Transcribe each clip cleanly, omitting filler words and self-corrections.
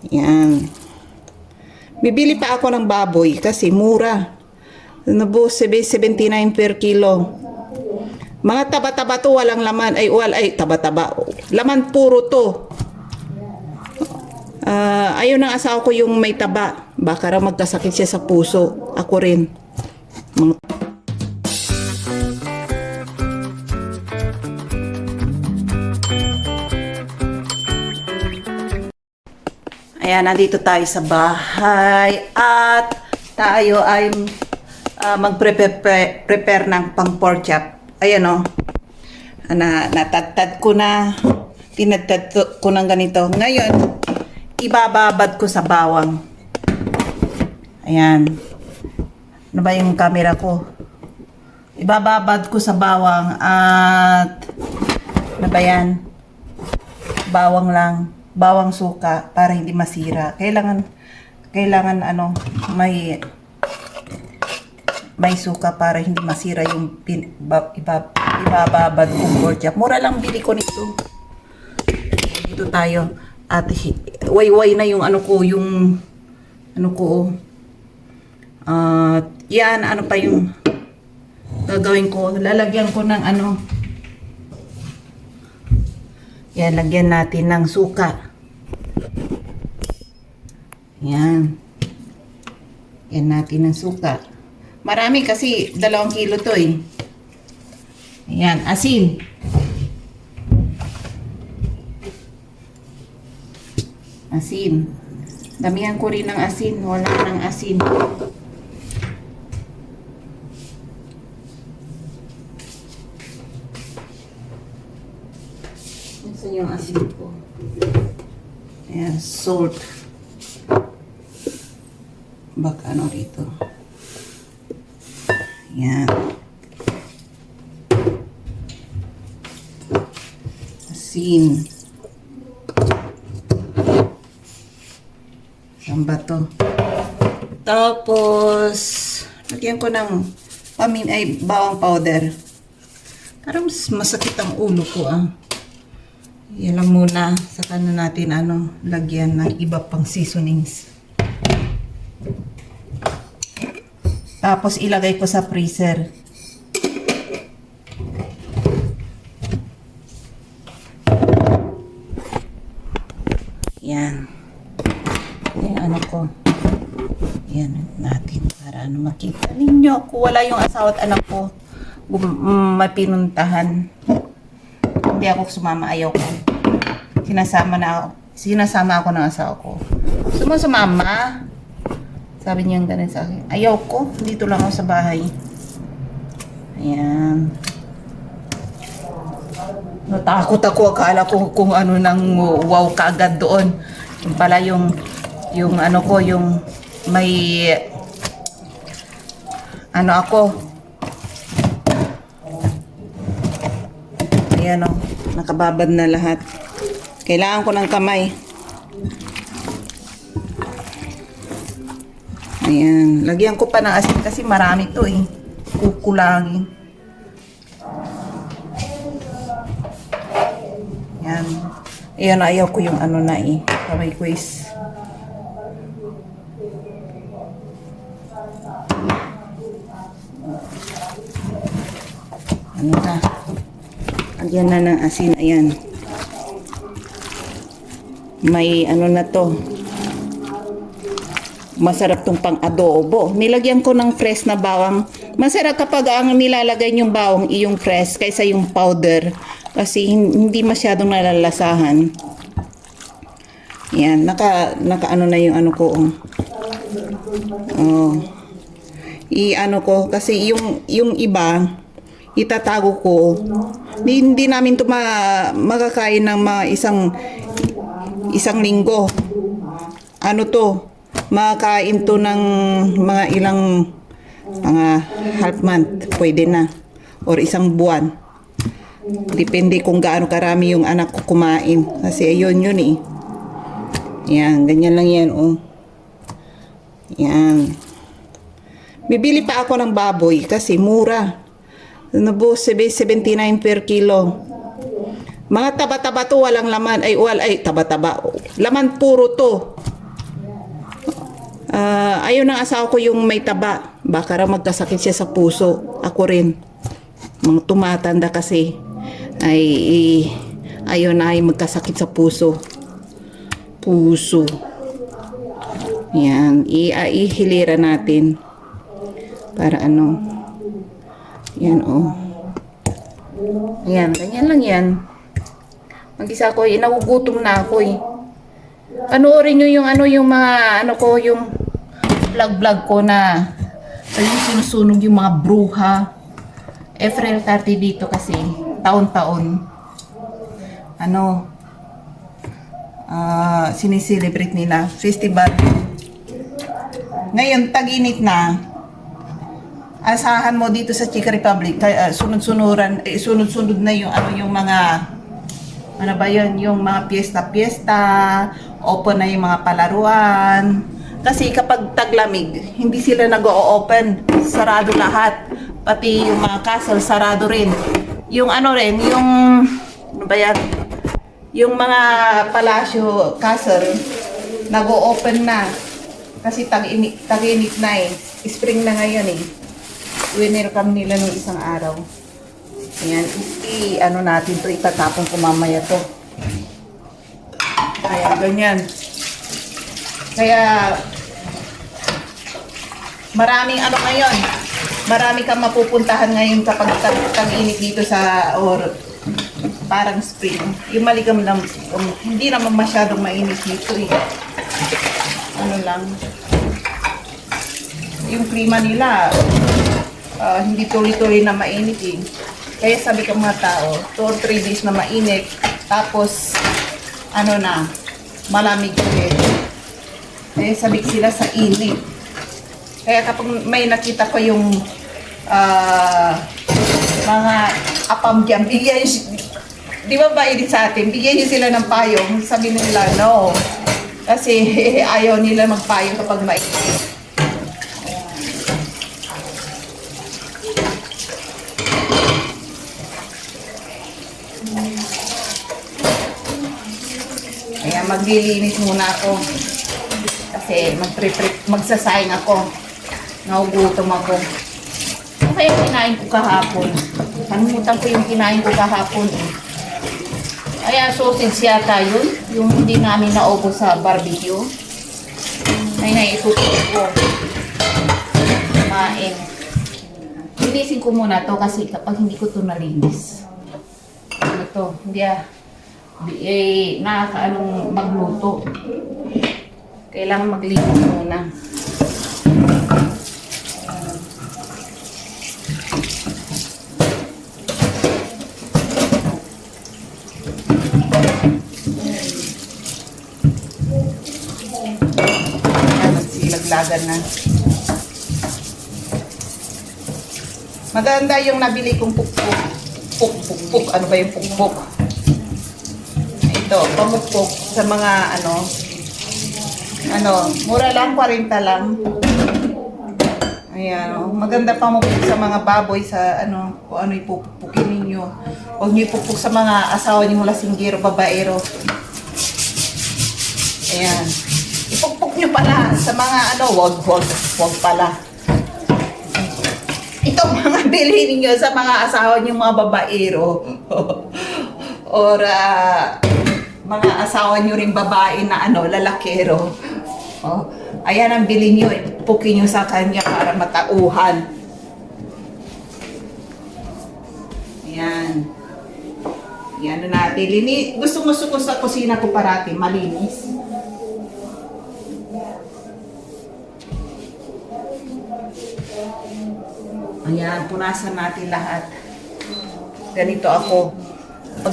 Yan. Bibili pa ako ng baboy kasi mura. Nabu 79 per kilo. Mga taba-taba to, walang laman. Ay, taba-taba. Laman puro to. Ayaw ng asawa ko yung may taba. Baka raw magkasakit siya sa puso. Ako rin. Ayan, nandito tayo sa bahay at tayo ay mag-prepare ng pang pork chop. Ayan o. Natadtad ko na. Tinadtad ko ng ganito. Ngayon, ibababad ko sa bawang. Ayan. Ano ba yung camera ko? Ibababad ko sa bawang at ano ba yan? Bawang lang. Bawang suka para hindi masira. Kailangan ano, may suka para hindi masira yung ibababad kong pork chop. Mura lang bili ko nito. Dito tayo. At wayway na yung ano ko, yan, ano pa yung gagawin ko. Lalagyan ko ng ano. Yan, lagyan natin ng suka. Yan. Yan natin ng suka. Marami kasi 2 kilo to eh. Ayan, asin. Asin. Damihan ko rin ng asin. Wala ng asin. Saan yung asin ko? Ayan, salt. Baka ano rito. Ayan. Asin. Saan ba to? Tapos, lagyan ko ng bawang powder. Parang masakit ang ulo ko Yan lang muna. Saka na natin lagyan ng iba pang seasonings. Tapos ilagay ko sa freezer. Yan. Yan ko. Yan natin para makita ninyo kung wala yung asawa at anak ko mapinuntahan. Hindi ako sumama, ayaw ko. Sinasama ako ng asawa ko. Sumama. Sabi niya ganun sa akin. Ayaw ko. Dito lang ako sa bahay. Ayan. Natakot ako. Akala ko kung ano nang wow kaagad doon. Yung pala yung ano ko, yung may ano ako. Ayan o. Nakababad na lahat. Kailangan ko ng kamay. Ayan. Lagyan ko pa ng asin kasi marami to eh. Kukulangin. Ayan. Ayan, ayaw ko yung ano na eh. Kamay ko is. Ano na. Lagyan na ng asin. Ayan. May ano na to. Masarap tong pang adobo. Nilagyan ko ng fresh na bawang. Masarap kapag ang nilalagay yung bawang iyong fresh kaysa yung powder. Kasi hindi masyadong nalalasahan. Yan. Naka ano na yung ano ko. Oh. I-ano ko. Kasi yung iba, itatago ko. Hindi namin ito makakain ng mga isang linggo. Ano to? Makakain to ng mga ilang half month. Pwede na. Or isang buwan. Depende kung gaano karami yung anak ko kumain. Kasi ayun yun eh. Yan. Ganyan lang yan oh. Yan. Bibili pa ako ng baboy kasi mura. Nabu 79 per kilo. Mga taba-taba to, walang laman. Ay, taba-taba. Laman puro to. Ayaw ng asawa ko yung may taba. Baka raw magkasakit siya sa puso. Ako rin. Mga tumatanda kasi ay ayaw na ay magkasakit sa puso. Puso. Yan. Ihilira natin. Para ano. Yan oh. Yan. Ganyan lang yan. Mag-isa ko, nagugutom na ako eh. Panoorin nyo yung ano, yung mga ano ko, yung vlog ko na ayun, sinusunog yung mga bruha. April 30 dito kasi, taon-taon. Ano, sinicelebrate nila, festival. Ngayon, tag-init na. Asahan mo dito sa Czech Republic, sunod-sunod na yung ano, yung mga ano ba yun, yung mga piyesta-piyesta, open na yung mga palaruan. Kasi kapag taglamig, hindi sila nag-o-open. Sarado lahat. Pati yung mga castle, sarado rin. Yung ano rin, yung, ano ba yan? Yung mga palasyo, castle, nag-o-open na. Kasi tag-init na eh. Spring na ngayon eh. Winelcome nila nung isang araw. Ayan, ano natin to, itatapon ko mamaya to. Kaya ganyan. Kaya maraming ano ngayon, marami kang mapupuntahan ngayon kapag tag-init dito sa, or parang spring. Yung maligam lang, hindi naman masyadong mainit dito eh. Ano lang, yung klima nila, hindi tuloy-tuloy na mainit eh. Kaya sabi ko mga tao, 2 or 3 days na mainit, tapos, ano na, malamig ulit. Kaya sabi sila sa init. Kaya kapag may nakita ko yung mga apam dyan, bigyan di ba ba init sa atin, bigyan nyo sila ng payong, sabi nila, no. Kasi ayaw nila magpayong kapag mainit. Kaya maglilinis muna ako. Kasi magsasayang ako. Naugutom ako. Ano kaya kinain ko kahapon? Kalimutan ko yung kinain ko kahapon eh. Kaya sausage yata yun. Yung hindi namin naubos sa barbecue. Ay naisutot ko. Kumain. Linisin ko muna to kasi kapag hindi ko to nalinis. Ano to? Hindi nakakaanong magluto. Kailangan maglinis muna. Magsilaglagan na. Maganda yung nabili kong pukpuk. Pukpuk. Ano ba yung pukpuk? Ito, pamukpok sa mga mura lang, 40 lang. Ayan, maganda pamukpok sa mga baboy sa kung ano ipupukin ninyo. Huwag niyo ipupuk sa mga asawa niyo mula singgero, babaero. Ayan. Ipukpuk niyo pala sa mga wag pala. Ito mga bilhin niyo sa mga asawa niyo mga babaero. Or mga asawa nyo rin babae na lalakero. Oh, ayan ang bilhin nyo, ipukin nyo sa kanya para matauhan. Ayan. Ayan na natin. Gusto ko sa kusina ko parati, malinis. Ayan, punasan natin lahat. Ganito ako. Pag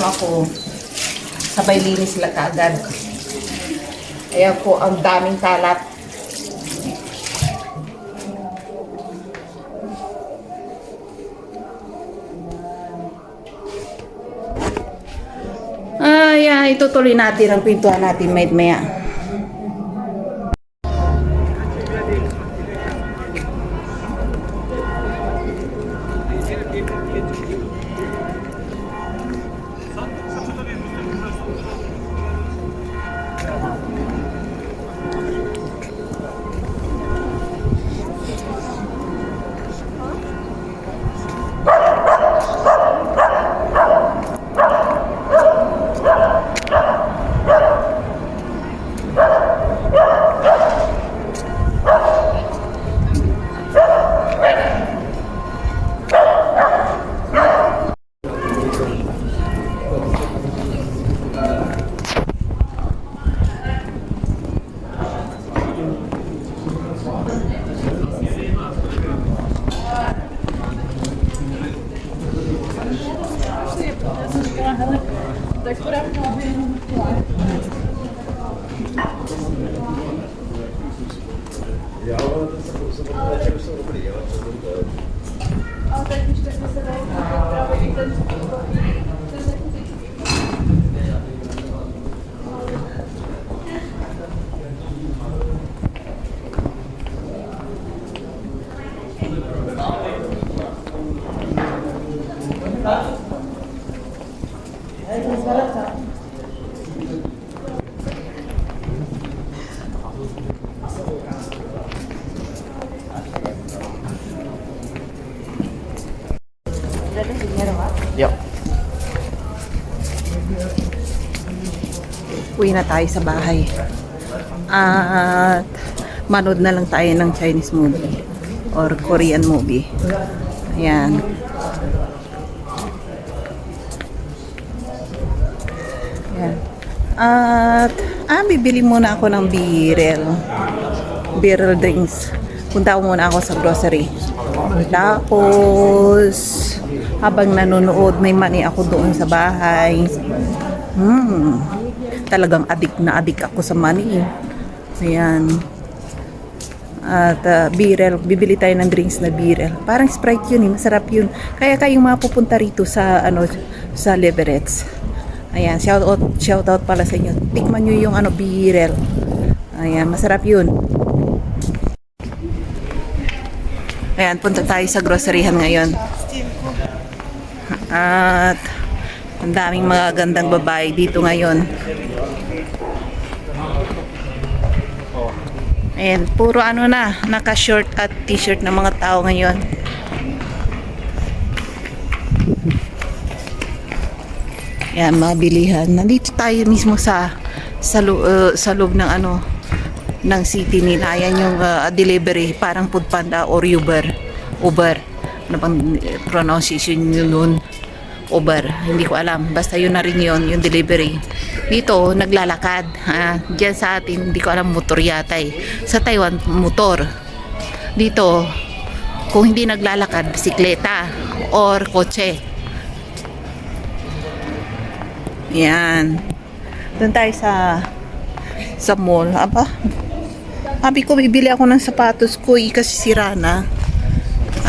ako, sabay linis lang kaagad. Kaya po, ang daming kalat. Itutuloy natin ang pintuan natin maya. uwi na tayo sa bahay. At manood na lang tayo ng Chinese movie or Korean movie. Ayan. Ayan. At bibili muna ako ng beer drinks. Punta muna ako sa grocery. Tapos habang nanonood, may money ako doon sa bahay. Talagang adik ako sa money. Ayan. At bibili tayo ng drinks na beer. Parang Sprite yun, masarap yun. Kaya kayong mapupunta rito sa sa Leverets. Ayan, shout out pala sa inyo. Tikman nyo yung beer. Ayan, masarap yun. Ayan, punta tayo sa groceryhan ngayon. At ang daming mga gandang babae dito ngayon. Ayan, puro naka-short at t-shirt na mga tao ngayon. Ayan, mga bilihan. Nandito tayo mismo sa loob ng ng city nila. Ayan yung delivery, parang Foodpanda or Uber. Ano bang pronunciation yun? Uber, hindi ko alam. Basta yun na rin yun, yung delivery. Dito, naglalakad. Diyan sa atin, hindi ko alam, motor yata eh. Sa Taiwan, motor. Dito, kung hindi naglalakad, bisikleta or kotse. Yan. Doon tayo sa mall. Sabi ko, bibili ako ng sapatos ko kasi sira na.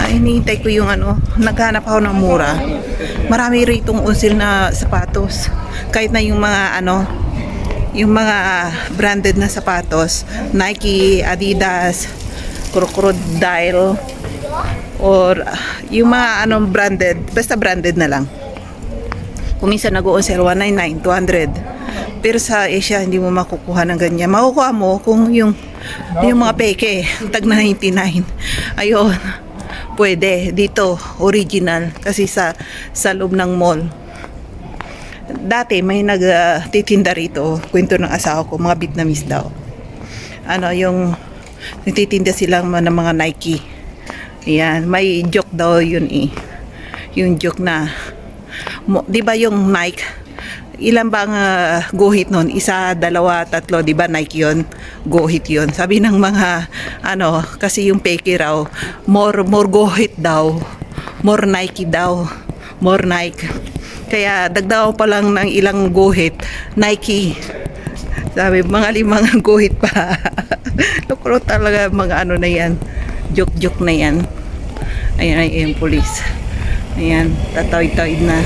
Hinihintay ko yung naghanap ako ng mura. Marami ritong unsil na sapatos. Kahit na yung mga yung mga branded na sapatos, Nike, Adidas, Crocodile, or yung mga branded, basta branded na lang. Kung minsan nag-o-on-sale 199, 200. Pero sa Asia hindi mo makukuha ng ganyan. Makukuha mo kung yung mga peke, tag 99. Ayun. Pwede dito original kasi sa loob ng mall. Dati may nagtitinda rito, kwento ng asawa ko, mga Vietnamese daw. Yung nagtitinda silang ng mga Nike. Ayan, may joke daw yun eh. Yung joke na 'di ba yung Nike? Ilan bang guhit nun? 1, 2, 3, 'di ba Nike yun? Guhit yun. Sabi ng mga kasi yung peke raw, more guhit daw. More Nike daw. More Nike. Kaya dagdagan pa lang ng ilang guhit, Nike. Sabi, mga 5 guhit pa. Lukro talaga mga na yan. Joke na yan. Ayan ay yung police. Ayan, tatawid-tawid na.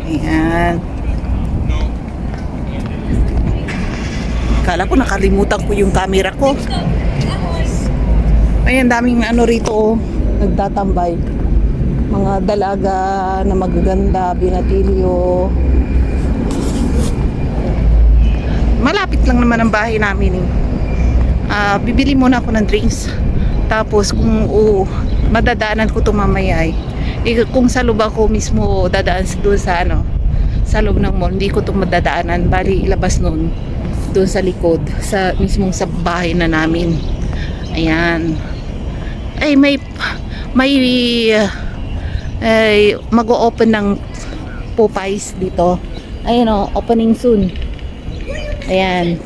Ayan. Kala ko nakalimutan ko yung camera ko. Ayan, daming rito nagtatambay. Mga dalaga na magaganda, binatilyo. Malapit lang naman ang bahay namin eh. Bibili muna ako ng drinks. Tapos kung madadaanan ko ito mamaya kung sa loob ako mismo dadaan doon sa loob ng mall, hindi ko ito madadaanan. Bali ilabas nun doon sa likod, mismong sa bahay na namin. Ayan. Ay may mag-o-open ng Popeyes dito. Ayun opening soon. Ayan.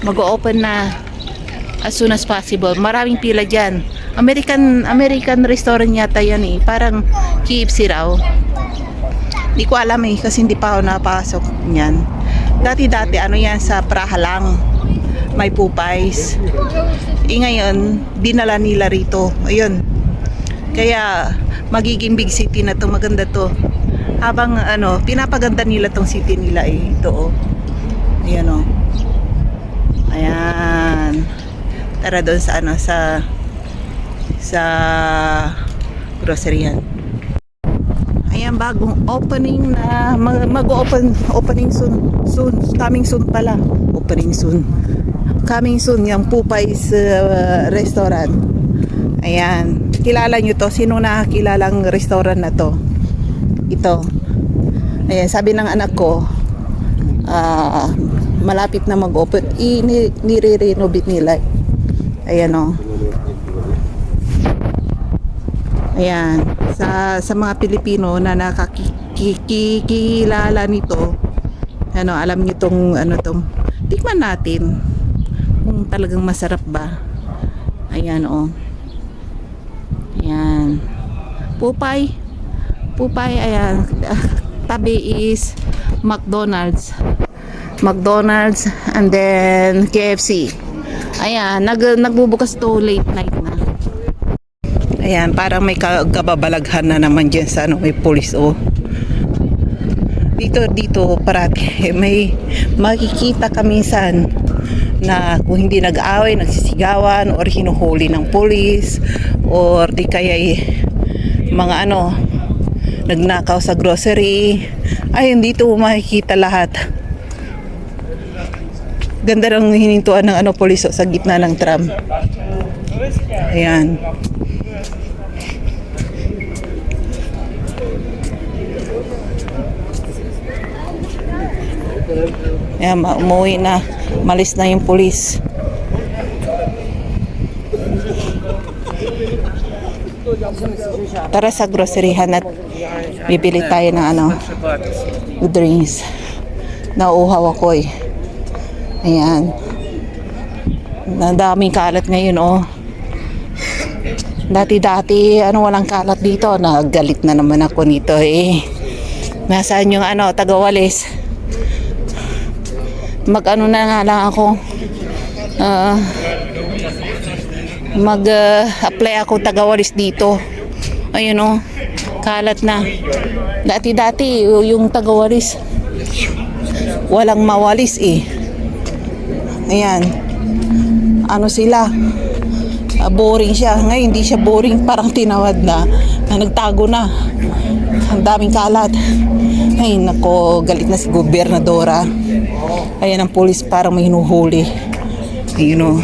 Mag-o-open na as soon as possible. Maraming pila dyan. American restaurant yata yan eh. Parang KFC raw. Hindi ko alam kasi hindi pa ako napasok niyan. Dati yan sa Praha lang. May Popeyes. Ngayon, dinala nila rito. Ayun. Kaya magiging big city na to. Maganda to. Habang pinapaganda nila tong city nila ito Ayan Ayan. Tara doon sa grocery yan. Ayan, bagong opening na opening soon coming soon pala. Opening soon. Coming soon yung Popeyes restaurant. Ayan. Kilala nyo to? Sino nakikilalang restaurant na to? Ito. Ayan, sabi ng anak ko, malapit na mag-open. Nire-renovate nila. Ayan o. Ayan. Sa mga Pilipino na nakakikilala nito, ano, alam niyo tong, ano tong, tikman natin kung talagang masarap ba. Ayan o. Ayan. Pupay. Ayan. Tabi is McDonald's and then KFC. Ayan, nagbubukas to late night na. Ayan, parang may kababalaghan na naman dyan sa ano, may police o. Dito parati may makikita ka minsan na kung hindi nag-away, nagsisigawan or hinuhuli ng police or di kaya mga ano, nagnakaw sa grocery. Ayun, dito makikita lahat. Ganda ng hinintuan ng ano, police sa gitna ng tram. Ayan. Ayan, umuwi na. Malis na yung police. Tara sa groceryhan at bibili tayo ng ano, drinks. Nauuhaw ako eh. Ayan. Daming kalat ngayon oh. Dati ano, walang kalat dito. Nagalit na naman ako nito eh. Nasaan yung ano, taga-walis? Mag-ano na nga lang ako. Mag-apply ako taga-walis dito. Ayun oh, kalat na. Dati yung taga-walis walang mawalis eh. Ayan. Ano sila? Boring siya. Ngayon hindi siya boring, parang tinawad na. Nagtago na. Ang daming kalat. Ay nako, galit na si gobernadora. Ayan ang police, parang may hinuhuli. Ayun o.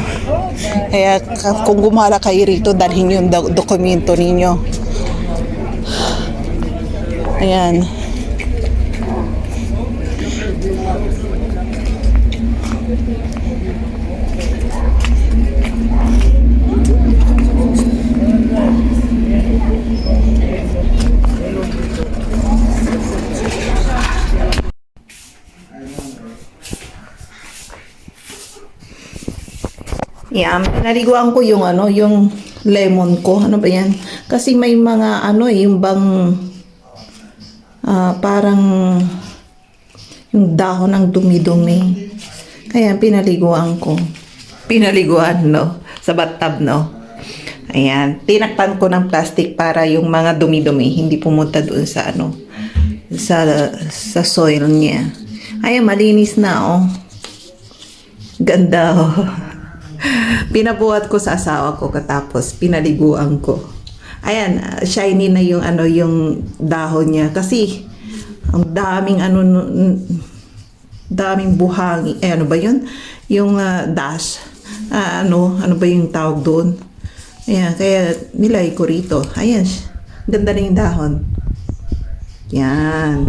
Kaya kung gumala kayo rito, dalhin yung dokumento ninyo. Ayan. Yan, naliguan ko yung ano, yung lemon ko. Ano ba yan? Kasi may mga ano yung bang parang yung dahon ng dumi-dumi. Kaya pinaliguan ko. Pinaliguan, no? Sa bathtub, no? Ayan. Tinakpan ko ng plastic para yung mga dumi-dumi hindi pumunta doon sa ano, sa soil niya. Ayan, malinis na, oh. Ganda, oh. Pinabuhat ko sa asawa ko katapos pinaliguan ko. Ayan, shiny na yung ano, yung dahon niya kasi ang daming ano, daming buhangin. Ano ba 'yun? Yung dash. Ano ba yung tawag doon? Ayan, kaya nilagay ko rito. Ayan, ganda na yung dahon. Yan.